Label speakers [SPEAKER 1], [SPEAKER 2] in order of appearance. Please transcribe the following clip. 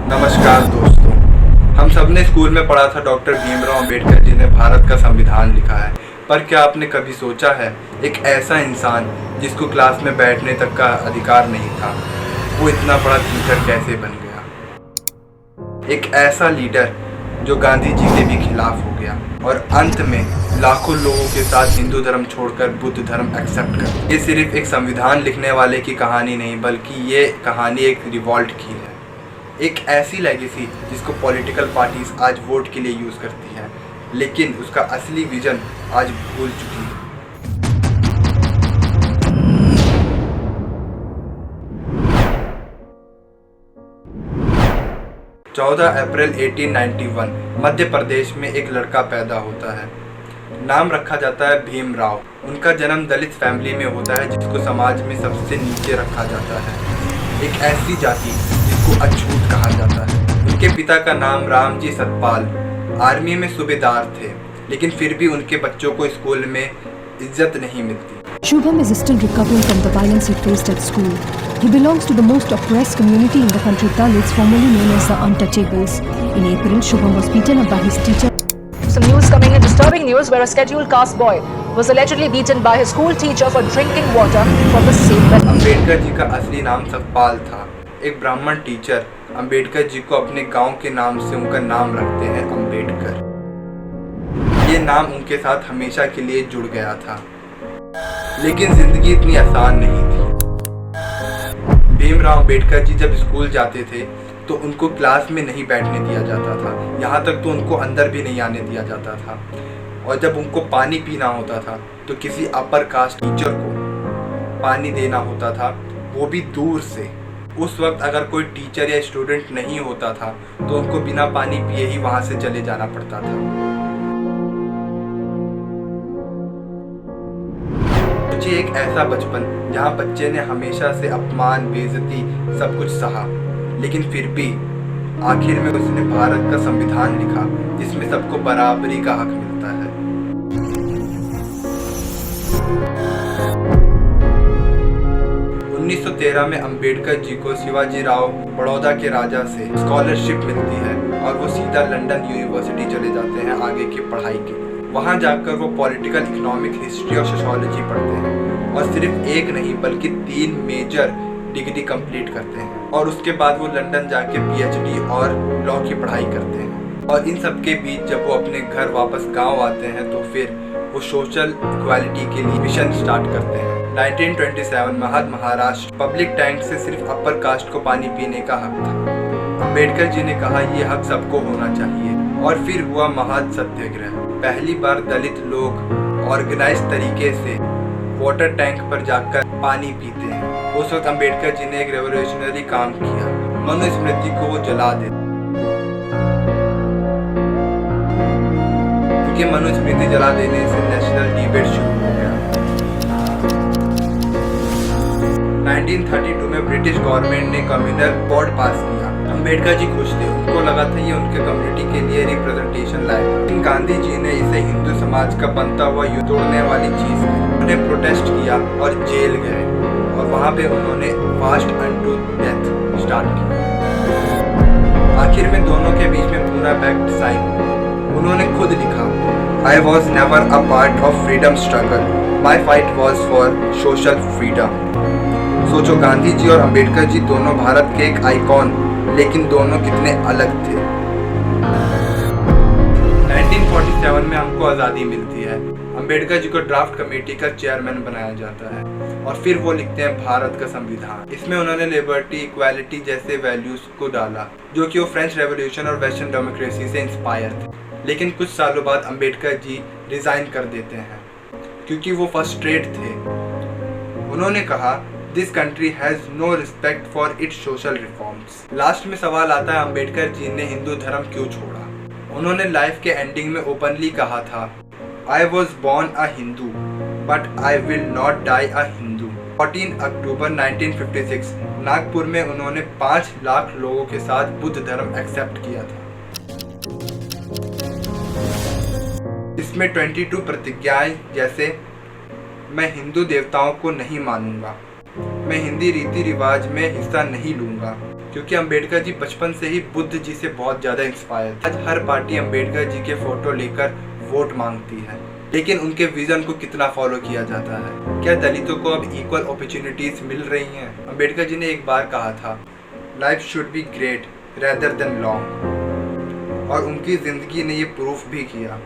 [SPEAKER 1] नमस्कार दोस्तों, हम सब ने स्कूल में पढ़ा था डॉक्टर भीमराव अंबेडकर जी ने भारत का संविधान लिखा है। पर क्या आपने कभी सोचा है एक ऐसा इंसान जिसको क्लास में बैठने तक का अधिकार नहीं था, वो इतना बड़ा टीचर कैसे बन गया। एक ऐसा लीडर जो गांधी जी के भी खिलाफ हो गया और अंत में लाखों लोगों के साथ हिंदू धर्म छोड़कर बुद्ध धर्म एक्सेप्ट कर। ये सिर्फ एक संविधान लिखने वाले की कहानी नहीं, बल्कि ये कहानी एक रिवॉल्ट की है। एक ऐसी लेगेसी जिसको पॉलिटिकल पार्टीज आज वोट के लिए यूज करती है, लेकिन उसका असली विजन आज भूल चुकी है। 14 अप्रैल 1891 मध्य प्रदेश में एक लड़का पैदा होता है। नाम रखा जाता है भीमराव। उनका जन्म दलित फैमिली में होता है जिसको समाज में सबसे नीचे रखा जाता है, एक ऐसी जाति जिसको अछूत कहा जाता है। उनके पिता का नाम रामजी सतपाल आर्मी में सूबेदार थे, लेकिन फिर भी उनके बच्चों को स्कूल में इज्जत नहीं मिलती।
[SPEAKER 2] Shubham is still recovering from the violence he faced at school. He belongs to the most oppressed community in the country, Dalits, formerly known as the Untouchables. In April, Shubham was beaten up by his teacher.
[SPEAKER 3] Some news coming in, disturbing news where a scheduled caste boy was allegedly beaten by his school teacher for drinking water from the same well.
[SPEAKER 1] Ambedkar ji का असली नाम सतपाल था। एक ब्राह्मण teacher Ambedkar ji को अपने गांव के नाम से उनका नाम रखते हैं अंबेडकर। ये नाम उनके साथ हमेशा के लिए जुड़ गया था, लेकिन जिंदगी इतनी आसान नहीं थी। भीमराव अंबेडकर जी जब स्कूल जाते थे तो उनको क्लास में नहीं बैठने दिया जाता था, यहाँ तक तो उनको अंदर भी नहीं आने दिया जाता था। और जब उनको पानी पीना होता था तो किसी अपर कास्ट टीचर को पानी देना होता था, वो भी दूर से। उस वक्त अगर कोई टीचर या स्टूडेंट नहीं होता था तो उनको बिना पानी पिए ही वहाँ से चले जाना पड़ता था। सोचिए एक ऐसा बचपन जहाँ बच्चे ने हमेशा से अपमान, बेइज्जती सब कुछ सहा, लेकिन फिर भी आखिर में उसने भारत का संविधान लिखा जिसमें सबको बराबरी का हक मिलता है। 1913 में अंबेडकर जी को शिवाजी राव बड़ौदा के राजा से स्कॉलरशिप मिलती है और वो सीधा लंदन यूनिवर्सिटी चले जाते हैं आगे की पढ़ाई के लिए। वहाँ जाकर वो पॉलिटिकल, इकोनॉमिक, हिस्ट्री और सोशियोलॉजी पढ़ते हैं और सिर्फ एक नहीं बल्कि 3 मेजर डिग्री कंप्लीट करते हैं। और उसके बाद वो लंदन जाके PhD और लॉ की पढ़ाई करते हैं। और इन सब के बीच जब वो अपने घर वापस गांव आते हैं तो फिर वो सोशल इक्वालिटी के लिए मिशन स्टार्ट करते हैं। 1927 में महाराष्ट्र पब्लिक टैंक से सिर्फ अपर कास्ट को पानी पीने का हक था। अंबेडकर जी ने कहा ये हक सबको होना चाहिए और फिर हुआ महाद सत्याग्रह। पहली बार दलित लोग ऑर्गेनाइज तरीके से वाटर टैंक पर जाकर पानी पीते हैं। उस वक्त अंबेडकर जी ने एक रेवोल्यूशनरी काम किया, मनुस्मृति को वो जला देते। उनके मनुस्मृति जला देने से नेशनल डिबेट शुरू हो गया। 1932 में ब्रिटिश गवर्नमेंट ने कम्युनल कोड पास किया। अंबेडकर जी खुश थे, उनको लगा था ये उनके कम्युनिटी के लिए रिप्रेजेंटेशन लाएगा। लेकिन गांधी जी ने इसे हिंदू समाज का बनता हुआ युद्ध तोड़ने वाली चीज थी। उन्होंने प्रोटेस्ट किया और जेल गए और वहाँ पे उन्होंने फास्ट अनटू डेथ स्टार्ट किया। आखिर में दोनों के बीच में पूरा पैक्ट साइन। उन्होंने खुद लिखा, I was never a part of freedom struggle. My fight was for social freedom. सोचो, गांधी जी और अंबेडकर जी दोनों भारत के एक आइकॉन, लेकिन दोनों कितने अलग थे। 1947 में हमको आज़ादी मिलती है। अंबेडकर जी को ड्राफ्ट कमेटी का चेयरमैन बनाया जाता है और फिर वो लिखते हैं भारत का संविधान। इसमें उन्होंने लिबर्टी, इक्वालिटी जैसे वैल्यूज को डाला, जो कि वो फ्रेंच रेवोल्यूशन और वेस्टर्न डेमोक्रेसी से इंस्पायर थे। लेकिन कुछ सालों बाद अंबेडकर जी रिजाइन कर देते हैं क्योंकि वो फ्रस्ट्रेट थे। उन्होंने कहा, this country has no respect for its social reforms. Last में सवाल आता है, अंबेडकर जी ने हिंदू धर्म क्यों छोड़ा। उन्होंने लाइफ के एंडिंग में ओपनली कहा था, I was born a Hindu but I will not die a Hindu. 14 अक्टूबर 1956 नागपुर में उन्होंने 5 लाख लोगों के साथ बुद्ध धर्म एक्सेप्ट किया था। इसमें 22 प्रतिज्ञाएं जैसे, मैं हिंदू देवताओं को नहीं मानूंगा, मैं हिंदी रीति रिवाज में हिस्सा नहीं लूंगा, क्योंकि अंबेडकर जी बचपन से ही बुद्ध जी से बहुत ज़्यादा इंस्पायर थे। आज हर पार्टी अंबेडकर जी के फोटो लेकर वोट मांगती है, लेकिन उनके विजन को कितना फॉलो किया जाता है? क्या दलितों को अब इक्वल अपॉर्चुनिटीज मिल रही हैं? अंबेडकर जी ने एक बार कहा था, life should be great rather than long, और उनकी ज़िंदगी ने ये प्रूफ भी किया।